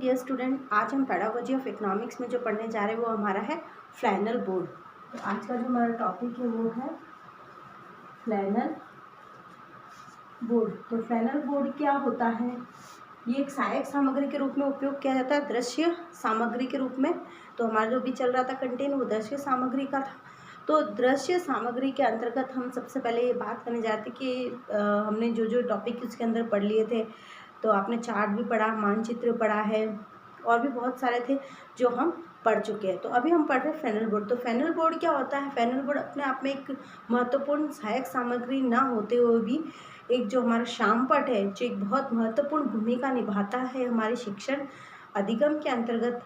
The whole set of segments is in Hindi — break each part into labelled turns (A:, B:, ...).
A: डियर स्टूडेंट, आज हम पेडागोजी ऑफ इकोनॉमिक्स में जो पढ़ने जा रहे हैं वो हमारा है फ्लैनल बोर्ड। तो आज का जो हमारा टॉपिक है वो है फ्लैनल बोर्ड। तो फ्लैनल बोर्ड क्या होता है? ये एक सहायक सामग्री के रूप में उपयोग किया जाता है, दृश्य सामग्री के रूप में। तो हमारा जो भी चल रहा था कंटेंट वो दृश्य सामग्री का था। तो दृश्य सामग्री के अंतर्गत हम सबसे पहले ये बात करने जाते कि हमने जो जो टॉपिक उसके अंदर पढ़ लिए थे। तो आपने चार्ट भी पढ़ा, मानचित्र पढ़ा है और भी बहुत सारे थे जो हम पढ़ चुके हैं। तो अभी हम पढ़ रहे हैं फ्लैनल बोर्ड। तो फ्लैनल बोर्ड क्या होता है? फ्लैनल बोर्ड अपने आप में एक महत्वपूर्ण सहायक सामग्री ना होते हुए भी एक जो हमारा शामपट है, जो एक बहुत महत्वपूर्ण भूमिका निभाता है हमारे शिक्षण अधिगम के अंतर्गत।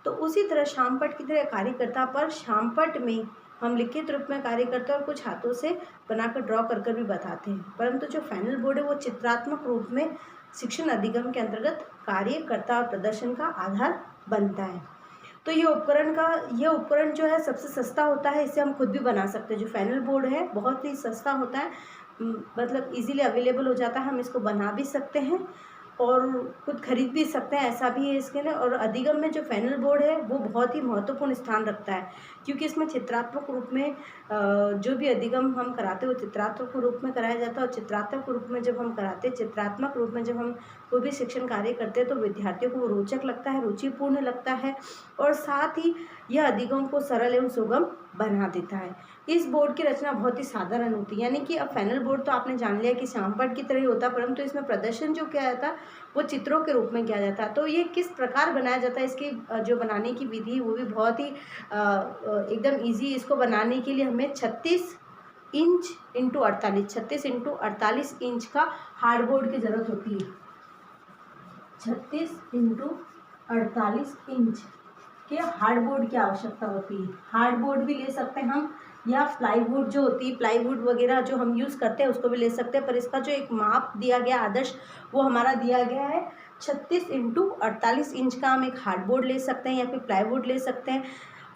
A: तो उसी तरह शामपट की तरह कार्य करता, पर शामपट में हम लिखित रूप में कार्य करते हैं और कुछ हाथों से बनाकर ड्रॉ कर भी बताते हैं। परंतु जो फ्लैनल बोर्ड है वो चित्रात्मक रूप में शिक्षण अधिगम के अंतर्गत कार्य करता और प्रदर्शन का आधार बनता है। तो ये उपकरण जो है सबसे सस्ता होता है, इसे हम खुद भी बना सकते हैं। जो फ्लैनल बोर्ड है बहुत ही सस्ता होता है, मतलब इजीली अवेलेबल हो जाता है, हम इसको बना भी सकते हैं और खुद खरीद भी सकते हैं, ऐसा भी है इसके लिए। और अधिगम में जो फ्लैनल बोर्ड है वो बहुत ही महत्वपूर्ण स्थान रखता है, क्योंकि इसमें चित्रात्मक रूप में जो भी अधिगम हम कराते हैं वो चित्रात्मक रूप में कराया जाता है। और चित्रात्मक रूप में जब हम कराते हैं, चित्रात्मक रूप में जब हम कोई भी शिक्षण कार्य करते हैं तो विद्यार्थियों को वो रोचक लगता है, रुचिपूर्ण लगता है और साथ ही यह अधिगम को सरल एवं सुगम बना देता है। इस बोर्ड की रचना बहुत ही साधारण होती है, यानी कि अब फ्लैनल बोर्ड तो आपने जान लिया कि शामपट की तरह ही होता है, परंतु इसमें प्रदर्शन जो किया जाता है वो चित्रों के रूप में किया जाता है। तो ये किस प्रकार बनाया जाता है, इसकी जो बनाने की विधि वो भी बहुत ही एकदम ईजी। इसको बनाने के लिए हमें 36 इंच इंटू 48 इंच का हार्डबोर्ड की ज़रूरत होती है। 36 इंटू 48 इंच के हार्डबोर्ड की आवश्यकता होती है। हार्डबोर्ड भी ले सकते हैं हम, या प्लाईवुड जो होती है, प्लाईवुड वगैरह जो हम यूज़ करते हैं उसको भी ले सकते हैं। पर इसका जो एक माप दिया गया आदर्श वो हमारा दिया गया है 36 इंटू 48 इंच का। हम एक हार्डबोर्ड ले सकते हैं या फिर प्लाईवुड ले सकते हैं,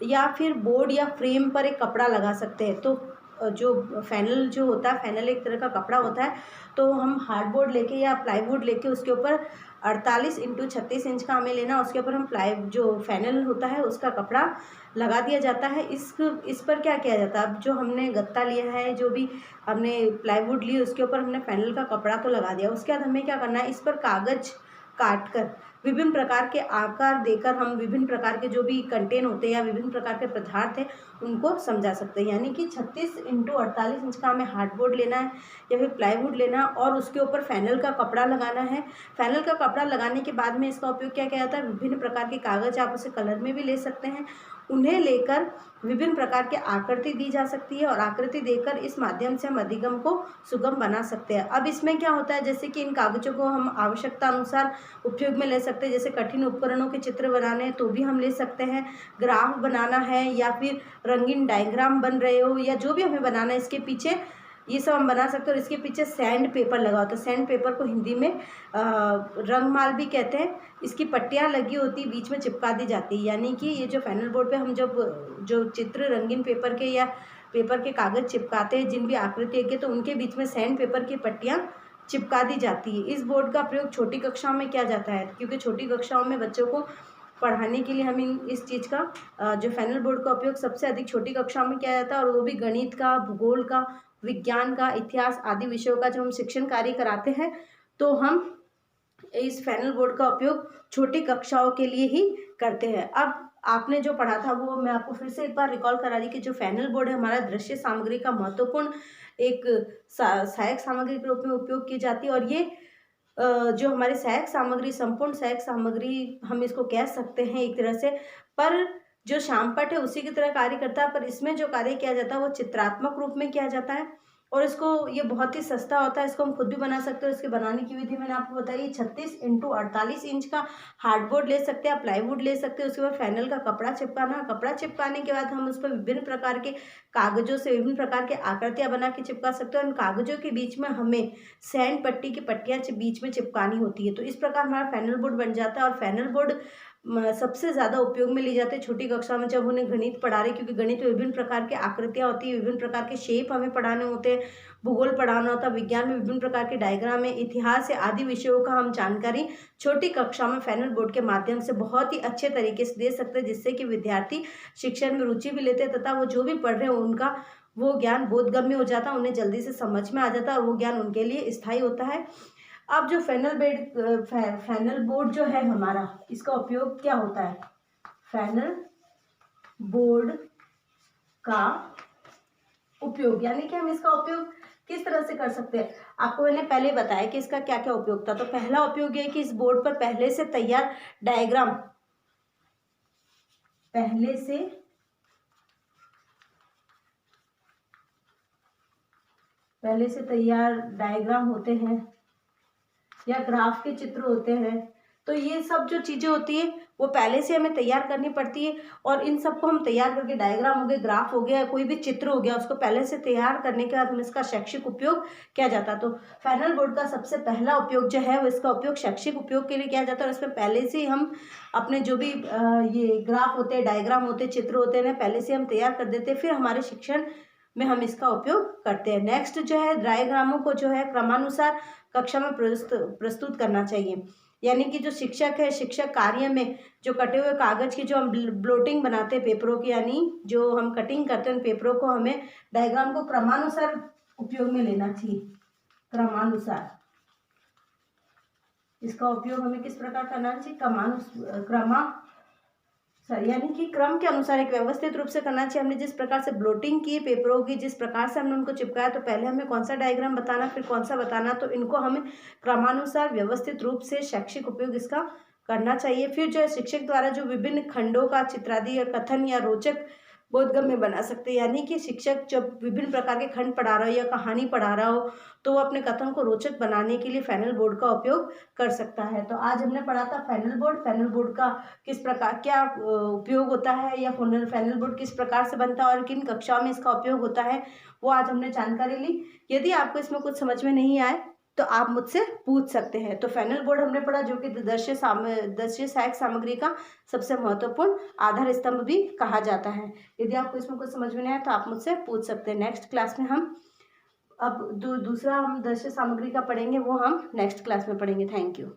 A: या फिर बोर्ड या फ्रेम पर एक कपड़ा लगा सकते हैं। तो जो फैनल जो होता है, फैनल एक तरह का कपड़ा होता है, तो हम हार्डबोर्ड लेके या प्लाईवुड लेके उसके ऊपर 48 इंटू 36 इंच का हमें लेना, उसके ऊपर हम जो फैनल होता है उसका कपड़ा लगा दिया जाता है। इस पर क्या किया जाता है, अब जो हमने गत्ता लिया है, जो भी हमने प्लाईवुड ली उसके ऊपर हमने फैनल का कपड़ा तो लगा दिया। उसके बाद हमें क्या करना है, इस पर कागज काट कर विभिन्न प्रकार के आकार देकर हम विभिन्न प्रकार के जो भी कंटेन होते हैं या विभिन्न प्रकार के पदार्थ हैं उनको समझा सकते हैं। यानी कि 36 इंटू 48 इंच का हमें हार्डबोर्ड लेना है या फिर प्लाईवुड लेना है और उसके ऊपर फैनल का कपड़ा लगाना है। फैनल का कपड़ा लगाने के बाद में इसका उपयोग क्या किया जाता है, विभिन्न प्रकार के कागज, आप उसे कलर में भी ले सकते हैं, उन्हें लेकर विभिन्न प्रकार के आकृति दी जा सकती है और आकृति देकर इस माध्यम से हम अधिगम को सुगम बना सकते हैं। अब इसमें क्या होता है, जैसे कि इन कागजों को हम आवश्यकता अनुसार उपयोग में ले सकते हैं। जैसे कठिन उपकरणों के चित्र बनाने हैं तो भी हम ले सकते हैं, ग्राफ बनाना है या फिर रंगीन डायग्राम बन रहे हो या जो भी हमें बनाना है, इसके पीछे ये सब हम बना सकते हैं। और इसके पीछे सैंड पेपर लगा होता है, सैंड पेपर को हिंदी में रंगमाल भी कहते हैं। इसकी पट्टियाँ लगी होती, बीच में चिपका दी जाती है। यानी कि ये जो फैनल बोर्ड पे हम जब जो चित्र रंगीन पेपर के या पेपर के कागज़ चिपकाते हैं, जिन भी आकृति के, तो उनके बीच में सैंड पेपर की पट्टियाँ चिपका दी जाती है। इस बोर्ड का प्रयोग छोटी कक्षाओं में किया जाता है, क्योंकि छोटी कक्षाओं में बच्चों को पढ़ाने के लिए हम इस चीज़ का जो फैनल बोर्ड का उपयोग सबसे अधिक छोटी कक्षाओं में किया जाता है। और वो भी गणित का, भूगोल का, विज्ञान का, इतिहास आदि विषयों का जब हम शिक्षण कार्य कराते हैं तो हम इस फैनल बोर्ड का उपयोग छोटी कक्षाओं के लिए ही करते हैं। अब आपने जो पढ़ा था वो मैं आपको फिर से एक बार रिकॉल करा दी कि जो फैनल बोर्ड है हमारा दृश्य सामग्री का महत्वपूर्ण एक सहायक सामग्री के रूप में उपयोग की जाती है। और ये जो हमारी सहायक सामग्री, संपूर्ण सहायक सामग्री हम इसको कह सकते हैं एक तरह से। पर जो शामपट है उसी की तरह कार्य करता है, पर इसमें जो कार्य किया जाता है वो चित्रात्मक रूप में किया जाता है और इसको ये बहुत ही सस्ता होता है। इसको हम खुद भी बना सकते हैं। इसके बनाने की विधि मैंने आपको बताई। 36 इंटू 48 इंच का हार्डबोर्ड ले सकते हैं, आप प्लाईवुड ले सकते हैं। उसके बाद फैनल का कपड़ा चिपकाना, कपड़ा चिपकाने के बाद हम उस पर विभिन्न प्रकार के कागजों से विभिन्न प्रकार के आकृतियाँ बना के चिपका सकते हैं। उन कागजों के बीच में हमें सैंड पट्टी की पट्टियाँ बीच में चिपकानी होती है। तो इस प्रकार हमारा फैनल बोर्ड बन जाता है। और फैनल बोर्ड सबसे ज़्यादा उपयोग में ली जाती है छोटी कक्षा में, जब उन्हें गणित पढ़ा रहे, क्योंकि गणित में विभिन्न प्रकार की आकृतियाँ होती है, विभिन्न प्रकार के शेप हमें पढ़ाने होते हैं। भूगोल पढ़ाना होता है, विज्ञान में विभिन्न प्रकार के डायग्राम है, इतिहास है, आदि विषयों का हम जानकारी छोटी कक्षा में फाइनल बोर्ड के माध्यम से बहुत ही अच्छे तरीके से दे सकते हैं, जिससे कि विद्यार्थी शिक्षण में रुचि भी लेते हैं तथा वो जो भी पढ़ रहे हैं उनका वो ज्ञान बोधगम्य हो जाता है, उन्हें जल्दी से समझ में आ जाता है और वो ज्ञान उनके लिए स्थायी होता है। अब जो फाइनल बोर्ड जो है हमारा, इसका उपयोग क्या होता है? फाइनल बोर्ड का उपयोग यानी कि हम इसका उपयोग किस तरह से कर सकते हैं? आपको मैंने पहले बताया कि इसका क्या क्या उपयोग था। तो पहला उपयोग ये है कि इस बोर्ड पर पहले से तैयार डायग्राम होते हैं या ग्राफ के चित्र होते हैं। तो ये सब जो चीज़ें होती है वो पहले से हमें तैयार करनी पड़ती है और इन सबको हम तैयार करके, डायग्राम हो गया, ग्राफ हो गया, कोई भी चित्र हो गया, उसको पहले से तैयार करने के बाद हम इसका शैक्षिक उपयोग किया जाता है। तो फाइनल बोर्ड का सबसे पहला उपयोग जो है वो इसका उपयोग शैक्षिक उपयोग के लिए किया जाता है और इसमें पहले से हम अपने जो भी ये ग्राफ होते हैं, डायग्राम होते हैं, चित्र होते हैं, पहले से हम तैयार कर देते हैं, फिर हमारे शिक्षण में हम इसका उपयोग करते हैं। नेक्स्ट जो है, डायग्रामों को जो है क्रमानुसार कक्षा में प्रस्तुत करना चाहिए। यानी कि जो शिक्षक है, शिक्षक कार्य में जो कटे हुए कागज की जो हम ब्लोटिंग बनाते हैं पेपरों की, यानी जो हम कटिंग करते हैं पेपरों को, हमें डायग्राम को क्रमानुसार उपयोग में लेना चाहिए। क्रमानुसार इसका उपयोग हमें किस प्रकार करना चाहिए? यानी कि क्रम के अनुसार एक व्यवस्थित रूप से करना चाहिए। हमने जिस प्रकार से ब्लोटिंग की पेपरों की, जिस प्रकार से हमने उनको चिपकाया, तो पहले हमें कौन सा डायग्राम बताना, फिर कौन सा बताना, तो इनको हमें क्रमानुसार व्यवस्थित रूप से शैक्षिक उपयोग इसका करना चाहिए। फिर जो है शिक्षक द्वारा जो विभिन्न खंडों का चित्रादि या कथन या रोचक बोधगम्य बना सकते हैं। यानी कि शिक्षक जब विभिन्न प्रकार के खंड पढ़ा रहा हो या कहानी पढ़ा रहा हो तो वो अपने कथन को रोचक बनाने के लिए फाइनल बोर्ड का उपयोग कर सकता है। तो आज हमने पढ़ा था फाइनल बोर्ड का किस प्रकार क्या उपयोग होता है या फाइनल बोर्ड किस प्रकार से बनता है और किन कक्षाओं में इसका उपयोग होता है, वो आज हमने जानकारी ली। यदि आपको इसमें कुछ समझ में नहीं आए तो आप मुझसे पूछ सकते हैं। तो फाइनल बोर्ड हमने पढ़ा जो कि दृश्य सहायक सामग्री का सबसे महत्वपूर्ण आधार स्तंभ भी कहा जाता है। यदि आपको इसमें कुछ समझ में नहीं आया तो आप मुझसे पूछ सकते हैं। नेक्स्ट क्लास में हम अब दूसरा हम दृश्य सामग्री का पढ़ेंगे, वो हम नेक्स्ट क्लास में पढ़ेंगे। Thank you.